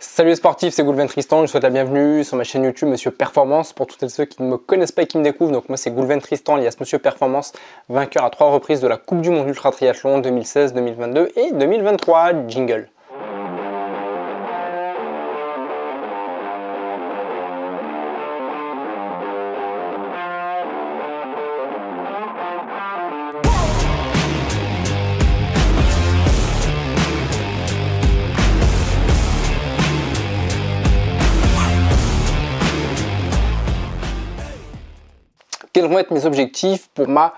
Salut les sportifs, c'est Goulven Tristan, je vous souhaite la bienvenue sur ma chaîne YouTube Monsieur Performance pour toutes ceux qui ne me connaissent pas et qui me découvrent. Donc moi c'est Goulven Tristan, alias Monsieur Performance, vainqueur à 3 reprises de la Coupe du Monde Ultra Triathlon 2016, 2022 et 2023. Jingle. Quels vont être mes objectifs pour ma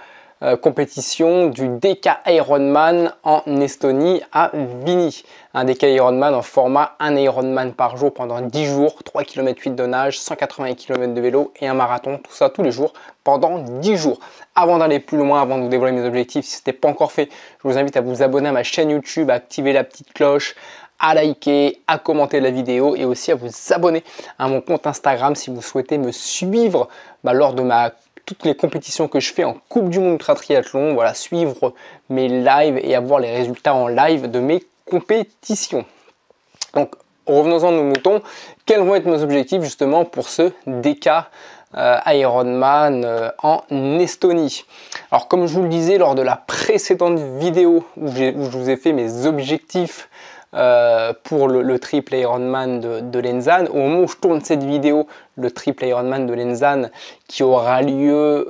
compétition du DK Ironman en Estonie à Vini? Un DK Ironman en format 1 Ironman par jour pendant 10 jours, 3 km 8 de nage, 180 km de vélo et un marathon, tout ça tous les jours pendant 10 jours. Avant d'aller plus loin, avant de vous dévoiler mes objectifs, si ce n'était pas encore fait, je vous invite à vous abonner à ma chaîne YouTube, à activer la petite cloche, à liker, à commenter la vidéo et aussi à vous abonner à mon compte Instagram si vous souhaitez me suivre lors de toutes les compétitions que je fais en Coupe du Monde Ultra Triathlon, voilà, suivre mes lives et avoir les résultats en live de mes compétitions. Donc revenons-en à nos moutons, quels vont être mes objectifs justement pour ce DK Ironman en Estonie? Alors comme je vous le disais lors de la précédente vidéo où je vous ai fait mes objectifs pour le triple Ironman de Lenzane. Au moment où je tourne cette vidéo, le triple Ironman de Lenzane qui aura lieu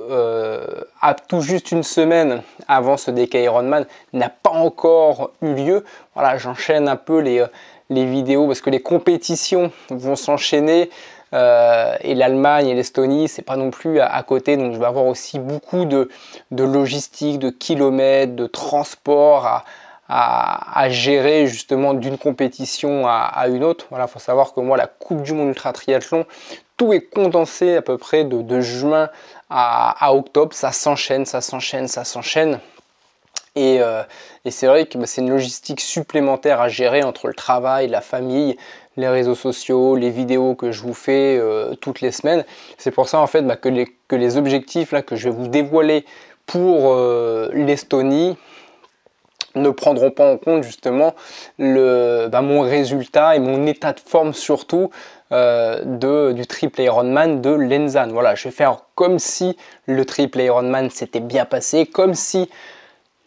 à tout juste une semaine avant ce DK Ironman n'a pas encore eu lieu. Voilà, j'enchaîne un peu les vidéos parce que les compétitions vont s'enchaîner et l'Allemagne et l'Estonie c'est pas non plus à côté, donc je vais avoir aussi beaucoup de logistique, de kilomètres, de transport à gérer justement d'une compétition à une autre. Voilà, faut savoir que moi la Coupe du Monde Ultra Triathlon, tout est condensé à peu près de juin à octobre, ça s'enchaîne. Et c'est vrai que c'est une logistique supplémentaire à gérer entre le travail, la famille, les réseaux sociaux, les vidéos que je vous fais toutes les semaines. C'est pour ça en fait que les objectifs là, que je vais vous dévoiler pour l'Estonie ne prendront pas en compte justement mon résultat et mon état de forme surtout du triple Ironman de Lenzane. Voilà, je vais faire comme si le triple Ironman s'était bien passé, comme si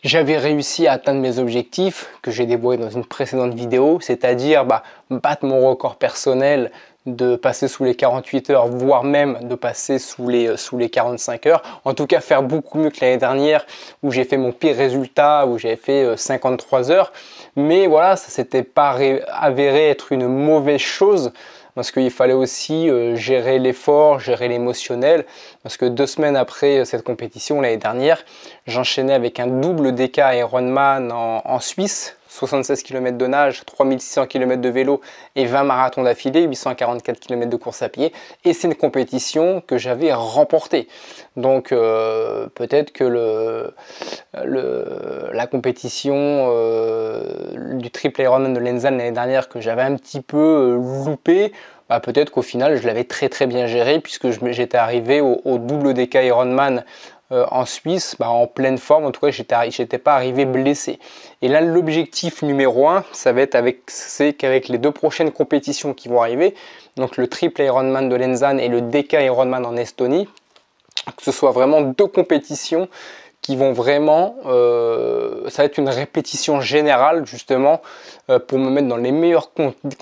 j'avais réussi à atteindre mes objectifs que j'ai dévoilés dans une précédente vidéo, c'est-à-dire battre mon record personnel de passer sous les 48 heures, voire même de passer sous les 45 heures. En tout cas, faire beaucoup mieux que l'année dernière où j'ai fait mon pire résultat, où j'avais fait 53 heures. Mais voilà, ça s'était pas avéré être une mauvaise chose parce qu'il fallait aussi gérer l'effort, gérer l'émotionnel. Parce que 2 semaines après cette compétition l'année dernière, j'enchaînais avec un double DK Ironman en Suisse. 76 km de nage, 3600 km de vélo et 20 marathons d'affilée, 844 km de course à pied. Et c'est une compétition que j'avais remportée. Donc peut-être que la compétition du triple Ironman de Lenzane l'année dernière que j'avais un petit peu loupé, peut-être qu'au final je l'avais très bien géré puisque j'étais arrivé au double DK Ironman en Suisse, en pleine forme. En tout cas, j'étais pas arrivé blessé. Et là, l'objectif numéro 1, ça va être c'est qu'avec les 2 prochaines compétitions qui vont arriver, donc le triple Ironman de Lenzane et le DK Ironman en Estonie, que ce soit vraiment 2 compétitions qui vont vraiment, ça va être une répétition générale justement pour me mettre dans les meilleures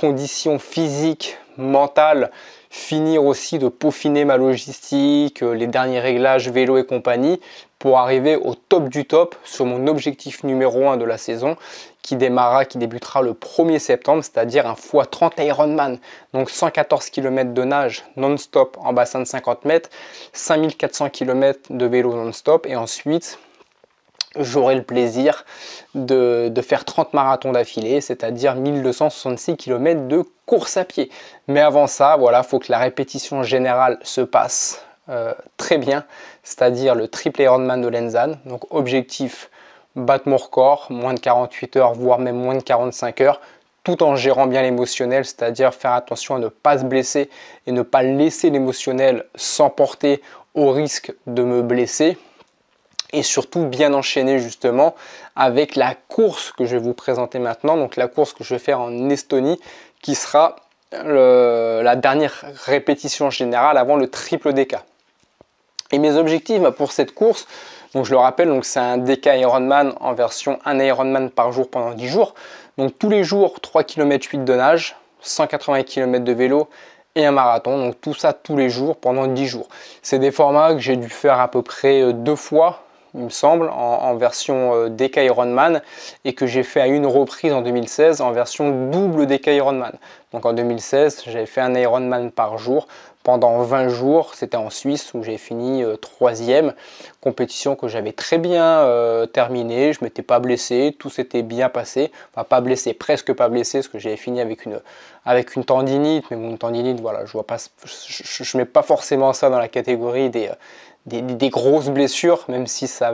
conditions physiques, mentales, finir aussi de peaufiner ma logistique, les derniers réglages vélo et compagnie pour arriver au top du top sur mon objectif numéro 1 de la saison qui débutera le 1er septembre, c'est-à-dire un x30 Ironman, donc 114 km de nage non-stop en bassin de 50 mètres, 5400 km de vélo non-stop et ensuite j'aurai le plaisir de faire 30 marathons d'affilée, c'est-à-dire 1266 km de course à pied. Mais avant ça, voilà, faut que la répétition générale se passe très bien, c'est-à-dire le triple Ironman de Lenzane. Donc objectif, battre mon record, moins de 48 heures, voire même moins de 45 heures, tout en gérant bien l'émotionnel, c'est-à-dire faire attention à ne pas se blesser et ne pas laisser l'émotionnel s'emporter au risque de me blesser. Et surtout bien enchaîner justement avec la course que je vais vous présenter maintenant, donc la course que je vais faire en Estonie qui sera la dernière répétition générale avant le triple DK. Et mes objectifs pour cette course, donc je le rappelle, c'est un DK Ironman en version 1 Ironman par jour pendant 10 jours. Donc tous les jours 3 km 8 de nage, 180 km de vélo et un marathon. Donc tout ça tous les jours pendant 10 jours. C'est des formats que j'ai dû faire à peu près 2 fois, il me semble, en version DK Ironman, et que j'ai fait à une reprise en 2016 en version double DK Ironman. Donc en 2016, j'avais fait un Ironman par jour pendant 20 jours. C'était en Suisse où j'ai fini 3e. Compétition que j'avais très bien terminée. Je ne m'étais pas blessé, tout s'était bien passé. Enfin, pas blessé, presque pas blessé, parce que j'avais fini avec une tendinite. Mais bon, une tendinite, voilà, je ne mets pas forcément ça dans la catégorie des grosses blessures, même si ça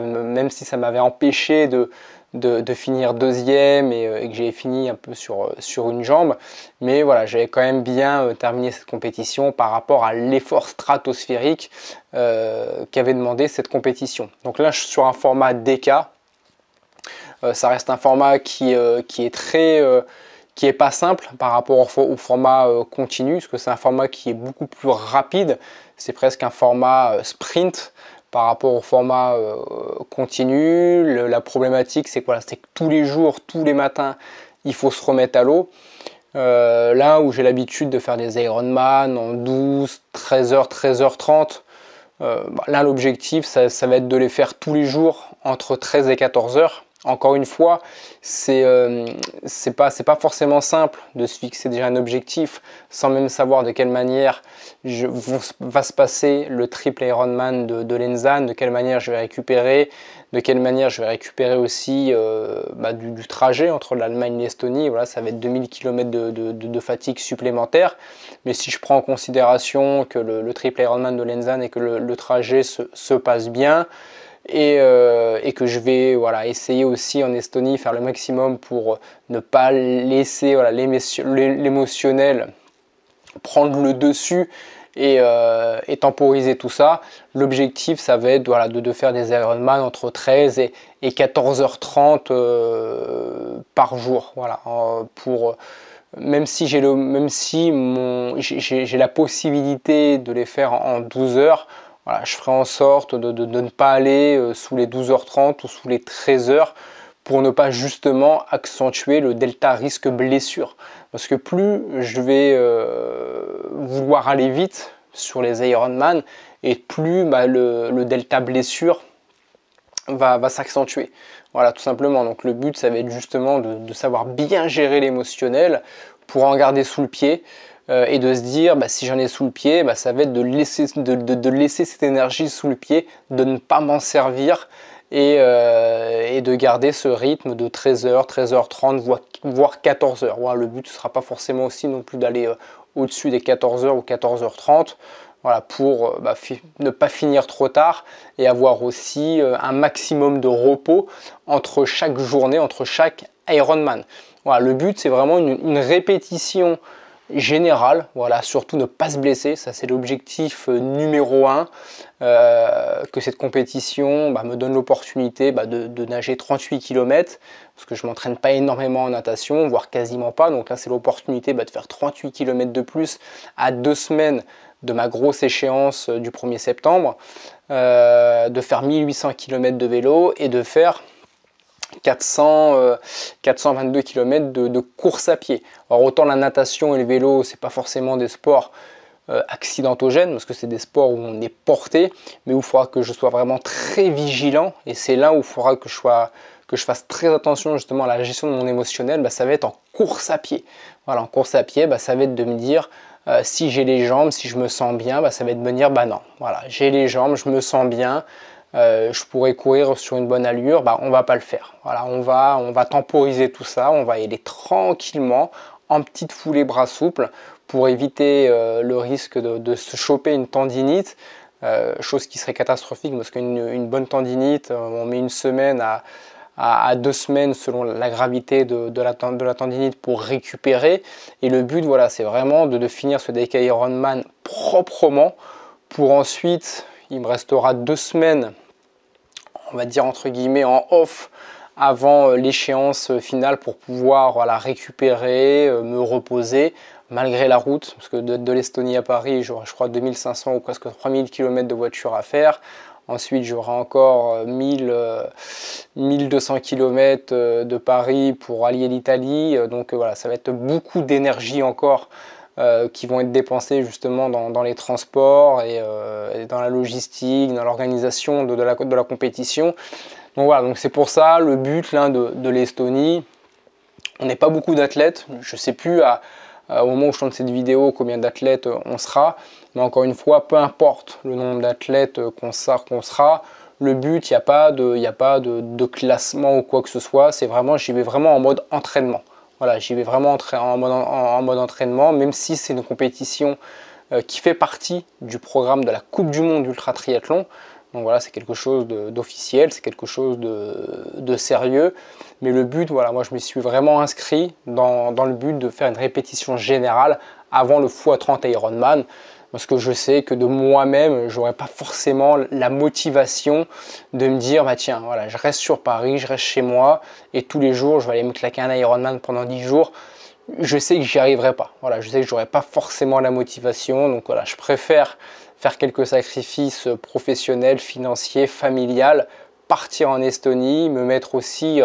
m'avait empêché de finir 2e et que j'ai fini un peu sur une jambe. Mais voilà, j'avais quand même bien terminé cette compétition par rapport à l'effort stratosphérique qu'avait demandé cette compétition. Donc là, je suis sur un format DK. Ça reste un format qui est pas simple par rapport au format continu, parce que c'est un format qui est beaucoup plus rapide. C'est presque un format sprint par rapport au format continu. La problématique, c'est quoi? C'est que tous les jours, tous les matins, il faut se remettre à l'eau. Là où j'ai l'habitude de faire des Ironman en 12, 13h, 13h30, là l'objectif, ça va être de les faire tous les jours entre 13 et 14h. Encore une fois, c'est pas forcément simple de se fixer déjà un objectif sans même savoir de quelle manière va se passer le triple Ironman de Lenzane, de quelle manière je vais récupérer, de quelle manière je vais récupérer aussi du trajet entre l'Allemagne et l'Estonie. Voilà, ça va être 2000 km de fatigue supplémentaire. Mais si je prends en considération que le triple Ironman de Lenzane et que le trajet se passe bien, et que je vais essayer aussi en Estonie faire le maximum pour ne pas laisser l'émotionnel prendre le dessus et temporiser tout ça. L'objectif, ça va être de faire des Ironman entre 13 et 14h30 par jour. Voilà, même si j'ai la possibilité de les faire en 12 heures, voilà, je ferai en sorte de ne pas aller sous les 12h30 ou sous les 13h pour ne pas justement accentuer le delta risque blessure. Parce que plus je vais vouloir aller vite sur les Ironman, et plus le delta blessure va s'accentuer. Voilà, tout simplement. Donc le but, ça va être justement de savoir bien gérer l'émotionnel pour en garder sous le pied. Et de se dire, si j'en ai sous le pied, ça va être de laisser cette énergie sous le pied, de ne pas m'en servir et de garder ce rythme de 13h, 13h30, voire 14h. Voilà, le but ne sera pas forcément aussi non plus d'aller au-dessus des 14h ou 14h30. Voilà, pour ne pas finir trop tard et avoir aussi un maximum de repos entre chaque journée, entre chaque Ironman. Voilà, le but, c'est vraiment une répétition général, voilà, surtout ne pas se blesser, ça c'est l'objectif numéro 1, que cette compétition me donne l'opportunité de nager 38 km, parce que je m'entraîne pas énormément en natation, voire quasiment pas, donc là c'est l'opportunité de faire 38 km de plus à 2 semaines de ma grosse échéance du 1er septembre, de faire 1800 km de vélo et de faire 422 km de course à pied. Alors autant la natation et le vélo, c'est pas forcément des sports accidentogènes, parce que c'est des sports où on est porté, mais où il faudra que je sois vraiment très vigilant, et c'est là où il faudra que je fasse très attention justement à la gestion de mon émotionnel. Ça va être en course à pied. Voilà, en course à pied, ça va être de me dire si j'ai les jambes, si je me sens bien, ça va être de me dire non, voilà, j'ai les jambes, je me sens bien, je pourrais courir sur une bonne allure, on va pas le faire. Voilà, on va temporiser tout ça, on va y aller tranquillement, en petite foulée bras souples, pour éviter le risque de se choper une tendinite, chose qui serait catastrophique, parce qu'une bonne tendinite, on met une semaine à 2 semaines selon la gravité de la tendinite pour récupérer. Et le but, voilà, c'est vraiment de finir ce DK Ironman proprement, pour ensuite, il me restera 2 semaines, on va dire entre guillemets en off, avant l'échéance finale, pour pouvoir récupérer, me reposer, malgré la route, parce que de l'Estonie à Paris, j'aurai je crois 2500 ou presque 3000 km de voiture à faire. Ensuite, j'aurai encore 1200 km de Paris pour allier l'Italie. Donc voilà, ça va être beaucoup d'énergie encore qui vont être dépensées justement dans les transports et dans la logistique, dans l'organisation de la compétition. Donc voilà, donc c'est pour ça le but là, de l'Estonie. On n'est pas beaucoup d'athlètes, je ne sais plus au moment où je tourne cette vidéo combien d'athlètes on sera, mais encore une fois, peu importe le nombre d'athlètes qu'on sera, le but, il n'y a pas de classement ou quoi que ce soit, c'est vraiment, j'y vais vraiment en mode entraînement. Voilà, j'y vais vraiment en mode entraînement, même si c'est une compétition qui fait partie du programme de la Coupe du Monde d'Ultra Triathlon. Donc voilà, c'est quelque chose d'officiel, c'est quelque chose de sérieux. Mais le but, voilà, moi je me suis vraiment inscrit dans le but de faire une répétition générale avant le x30 Ironman. Parce que je sais que de moi-même, j'aurais pas forcément la motivation de me dire, bah tiens, voilà, je reste sur Paris, je reste chez moi, et tous les jours, je vais aller me claquer un Ironman pendant 10 jours. Je sais que j'y arriverai pas. Voilà, je sais que j'aurais pas forcément la motivation. Donc voilà, je préfère faire quelques sacrifices professionnels, financiers, familiales, partir en Estonie, me mettre aussi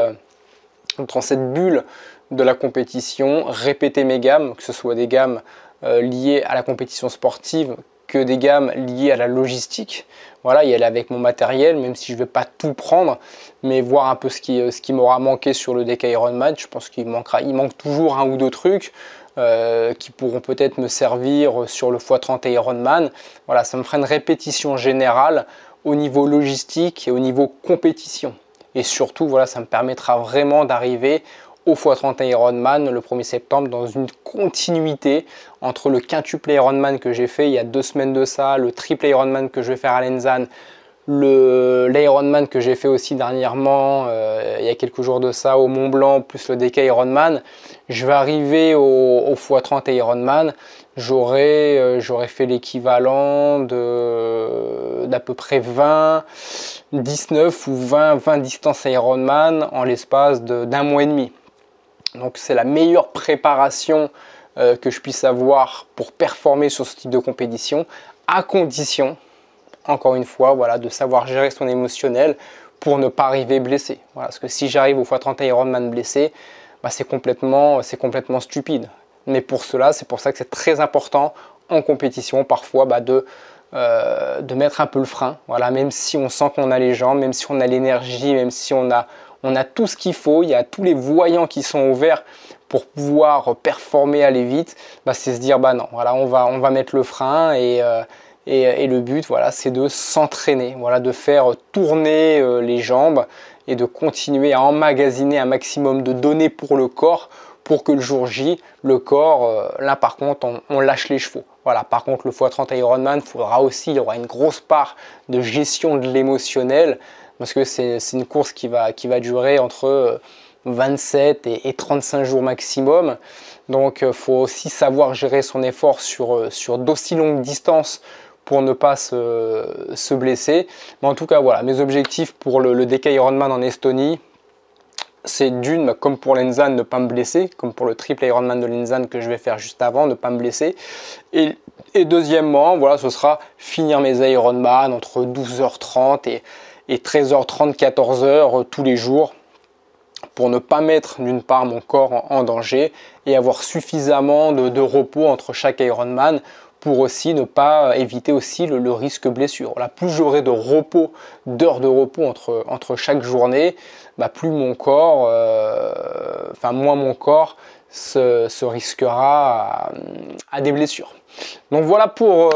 dans cette bulle de la compétition, répéter mes gammes, que ce soit des gammes liées à la compétition sportive, que des gammes liées à la logistique. Voilà, y aller avec mon matériel, même si je ne vais pas tout prendre, mais voir un peu ce qui m'aura manqué sur le DK Ironman. Je pense qu'il manque toujours un ou deux trucs qui pourront peut-être me servir sur le x30 Ironman. Voilà, ça me fera une répétition générale au niveau logistique et au niveau compétition. Et surtout, voilà, ça me permettra vraiment d'arriver au x30 Ironman le 1er septembre dans une continuité entre le quintuple Ironman que j'ai fait il y a 2 semaines de ça, le triple Ironman que je vais faire à Lenzane, l'Ironman que j'ai fait aussi dernièrement il y a quelques jours de ça au Mont Blanc plus le DK Ironman. Je vais arriver au x30 Ironman, j'aurai fait l'équivalent d'à peu près 19 ou 20 distances Ironman en l'espace d'un mois et demi. Donc c'est la meilleure préparation que je puisse avoir pour performer sur ce type de compétition, à condition, encore une fois, voilà, de savoir gérer son émotionnel pour ne pas arriver blessé. Voilà, parce que si j'arrive au x30 Ironman blessé, bah c'est complètement stupide. Mais pour cela, c'est pour ça que c'est très important en compétition parfois de mettre un peu le frein. Voilà, même si on sent qu'on a les jambes, même si on a l'énergie, même si on a tout ce qu'il faut, il y a tous les voyants qui sont ouverts pour pouvoir performer, aller vite, bah c'est se dire bah non, voilà, on va mettre le frein et le but, voilà, c'est de s'entraîner, voilà, de faire tourner les jambes et de continuer à emmagasiner un maximum de données pour le corps pour que le jour J, le corps, là par contre, on lâche les chevaux. Voilà, par contre, le x30 Ironman, il y aura une grosse part de gestion de l'émotionnel parce que c'est une course qui va durer entre 27 et 35 jours maximum. Donc, il faut aussi savoir gérer son effort sur d'aussi longues distances pour ne pas se blesser. Mais en tout cas, voilà, mes objectifs pour le DK Ironman en Estonie, c'est d'une, comme pour Lenzane, ne pas me blesser, comme pour le triple Ironman de Lenzane que je vais faire juste avant, ne pas me blesser. Et deuxièmement, voilà, ce sera finir mes Ironman entre 12h30 et 13h30, 14h tous les jours, pour ne pas mettre d'une part mon corps en danger et avoir suffisamment de repos entre chaque Ironman pour aussi ne pas éviter aussi le risque blessure. Voilà, plus j'aurai de repos, d'heures de repos entre chaque journée, bah plus mon corps, moins mon corps se risquera à des blessures. Donc voilà pour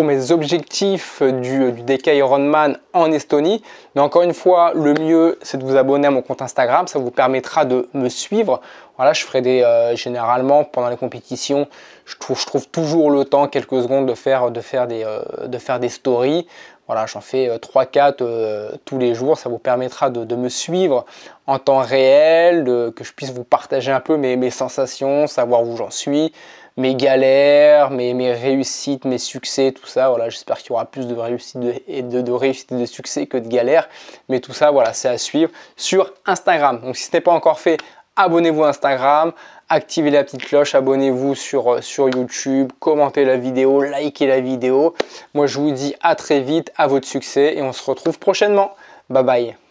mes objectifs du DK Ironman en Estonie. Mais encore une fois, le mieux c'est de vous abonner à mon compte Instagram, ça vous permettra de me suivre. Voilà, je ferai généralement pendant les compétitions, je trouve toujours le temps, quelques secondes de faire des stories. Voilà, j'en fais 3-4 tous les jours, ça vous permettra de me suivre en temps réel, que je puisse vous partager un peu mes sensations, savoir où j'en suis, mes galères, mes réussites, mes succès, tout ça. Voilà, j'espère qu'il y aura plus de réussites et de succès que de galères. Mais tout ça, voilà, c'est à suivre sur Instagram. Donc si ce n'est pas encore fait, abonnez-vous à Instagram, activez la petite cloche, abonnez-vous sur YouTube, commentez la vidéo, likez la vidéo. Moi je vous dis à très vite, à votre succès et on se retrouve prochainement. Bye bye.